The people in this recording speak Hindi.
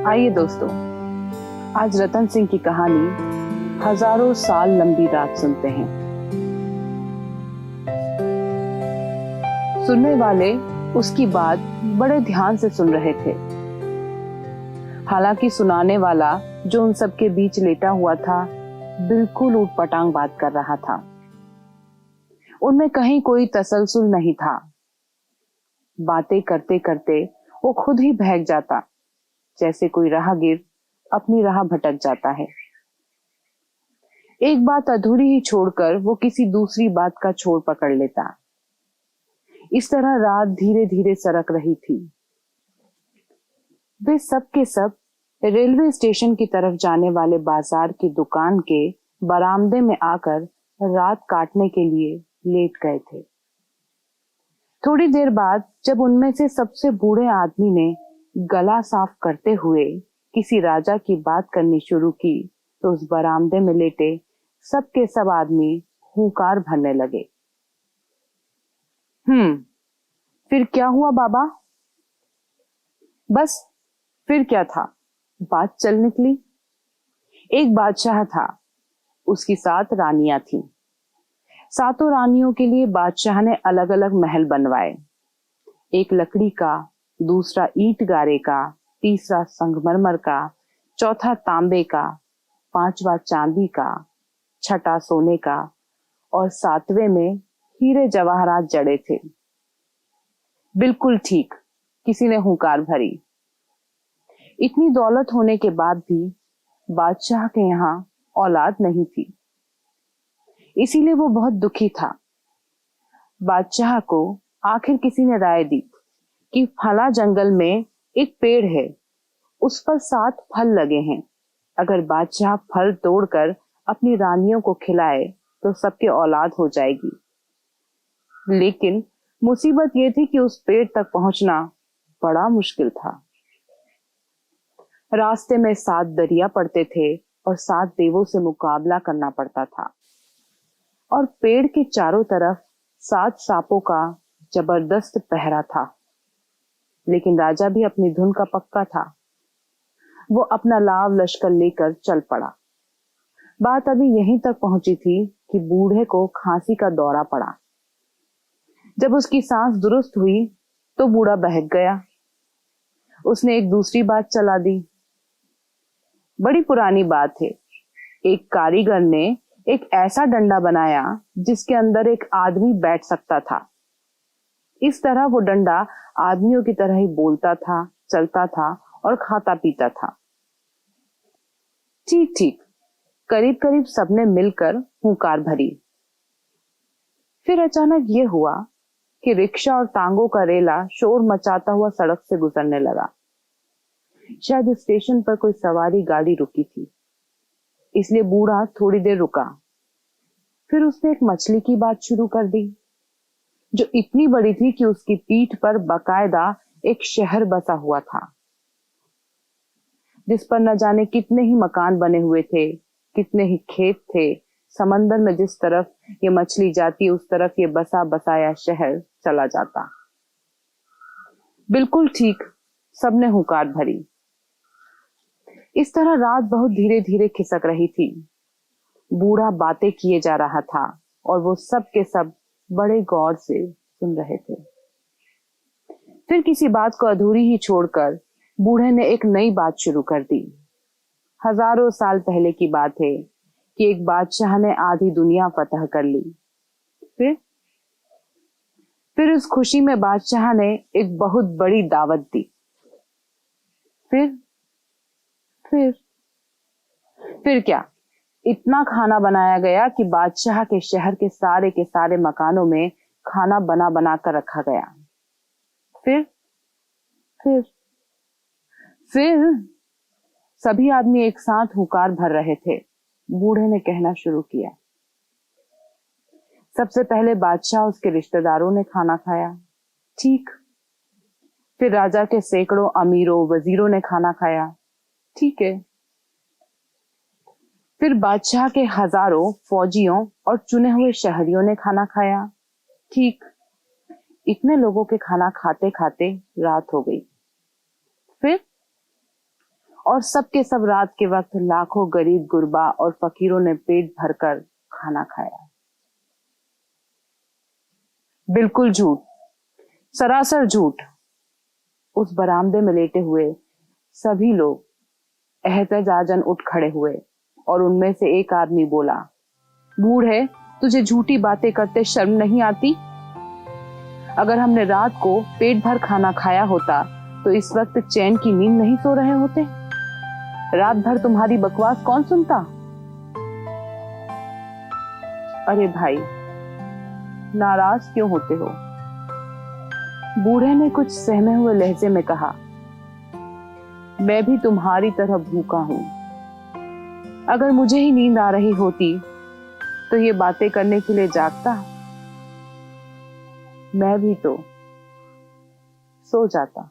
आइए दोस्तों, आज रतन सिंह की कहानी हजारों साल लंबी रात सुनते हैं। सुनने वाले उसकी बात बड़े ध्यान से सुन रहे थे। हालांकि सुनाने वाला जो उन सब के बीच लेटा हुआ था, बिल्कुल ऊटपटांग बात कर रहा था। उनमें कहीं कोई तसलसल नहीं था। बातें करते करते वो खुद ही बहक जाता, जैसे कोई राहगीर अपनी राह भटक जाता है। एक बात अधूरी ही छोड़कर वो किसी दूसरी बात का छोर पकड़ लेता। इस तरह रात धीरे धीरे सरक रही थी। वे सब के सब रेलवे स्टेशन की तरफ जाने वाले बाजार की दुकान के बरामदे में आकर रात काटने के लिए लेट गए थे। थोड़ी देर बाद जब उनमें से सबसे बूढ़े आदमी ने गला साफ करते हुए किसी राजा की बात करनी शुरू की, तो उस बरामदे में लेटे सब के सब आदमी हुंकार भरने लगे। फिर क्या हुआ बाबा? बस फिर क्या था, बात चल निकली। एक बादशाह था, उसकी 7 रानियां थीं। 7 रानियों के लिए बादशाह ने अलग अलग महल बनवाए। एक लकड़ी का, दूसरा ईंट गारे का, तीसरा संगमरमर का, चौथा तांबे का, 5वां चांदी का, छठा सोने का और 7वें में हीरे जवाहरात जड़े थे। बिल्कुल ठीक, किसी ने हुंकार भरी। इतनी दौलत होने के बाद भी बादशाह के यहाँ औलाद नहीं थी, इसीलिए वो बहुत दुखी था। बादशाह को आखिर किसी ने राय दी कि फला जंगल में एक पेड़ है, उस पर 7 फल लगे हैं। अगर बादशाह फल तोड़कर अपनी रानियों को खिलाए तो सबके औलाद हो जाएगी। लेकिन मुसीबत यह थी कि उस पेड़ तक पहुंचना बड़ा मुश्किल था। रास्ते में 7 दरिया पड़ते थे और 7 देवों से मुकाबला करना पड़ता था। और पेड़ के चारों तरफ 7 सांपों का जबरदस्त पहरा था। लेकिन राजा भी अपनी धुन का पक्का था। वो अपना लाव लश्कर लेकर चल पड़ा। बात अभी यहीं तक पहुंची थी कि बूढ़े को खांसी का दौरा पड़ा। जब उसकी सांस दुरुस्त हुई तो बूढ़ा बहक गया। उसने एक दूसरी बात चला दी। बड़ी पुरानी बात है, एक कारीगर ने एक ऐसा डंडा बनाया जिसके अंदर एक आदमी बैठ सकता था। इस तरह वो डंडा आदमियों की तरह ही बोलता था, चलता था और खाता पीता था। ठीक ठीक, करीब करीब सबने मिलकर हुंकार भरी। फिर अचानक ये हुआ कि रिक्शा और टांगों का रेला शोर मचाता हुआ सड़क से गुजरने लगा। शायद स्टेशन पर कोई सवारी गाड़ी रुकी थी, इसलिए बूढ़ा थोड़ी देर रुका। फिर उसने एक मछली की बात शुरू कर दी, जो इतनी बड़ी थी कि उसकी पीठ पर बाकायदा एक शहर बसा हुआ था, जिस पर न जाने कितने ही मकान बने हुए थे, कितने ही खेत थे। समंदर में जिस तरफ ये मछली जाती, उस तरफ ये बसा बसाया शहर चला जाता। बिल्कुल ठीक, सबने हुंकार भरी। इस तरह रात बहुत धीरे धीरे खिसक रही थी। बूढ़ा बातें किए जा रहा था और वो सब के सब बड़े गौर से सुन रहे थे। फिर किसी बात को अधूरी ही छोड़कर बूढ़े ने एक नई बात शुरू कर दी। हजारों साल पहले की बात है कि एक बादशाह ने आधी दुनिया फतह कर ली। फिर उस खुशी में बादशाह ने एक बहुत बड़ी दावत दी। फिर फिर क्या, इतना खाना बनाया गया कि बादशाह के शहर के सारे मकानों में खाना बना बना कर रखा गया। फिर सभी आदमी एक साथ हुंकार भर रहे थे। बूढ़े ने कहना शुरू किया। सबसे पहले बादशाह, उसके रिश्तेदारों ने खाना खाया। ठीक। फिर राजा के सैकड़ों अमीरों वजीरों ने खाना खाया। ठीक है। फिर बादशाह के हजारों फौजियों और चुने हुए शहरियों ने खाना खाया। ठीक। इतने लोगों के खाना खाते खाते रात हो गई। फिर और सब के सब रात के वक्त लाखों गरीब गुरबा और फकीरों ने पेट भरकर खाना खाया। बिल्कुल झूठ, सरासर झूठ। उस बरामदे में लेटे हुए सभी लोग एहतजाजन उठ खड़े हुए और उनमें से एक आदमी बोला, बूढ़े, तुझे झूठी बातें करते शर्म नहीं आती? अगर हमने रात को पेट भर खाना खाया होता तो इस वक्त चैन की नींद नहीं सो रहे होते। रात भर तुम्हारी बकवास कौन सुनता? अरे भाई, नाराज क्यों होते हो? बूढ़े ने कुछ सहमे हुए लहजे में कहा, मैं भी तुम्हारी तरह भूखा हूं। अगर मुझे ही नींद आ रही होती तो ये बातें करने के लिए जागता? मैं भी तो सो जाता।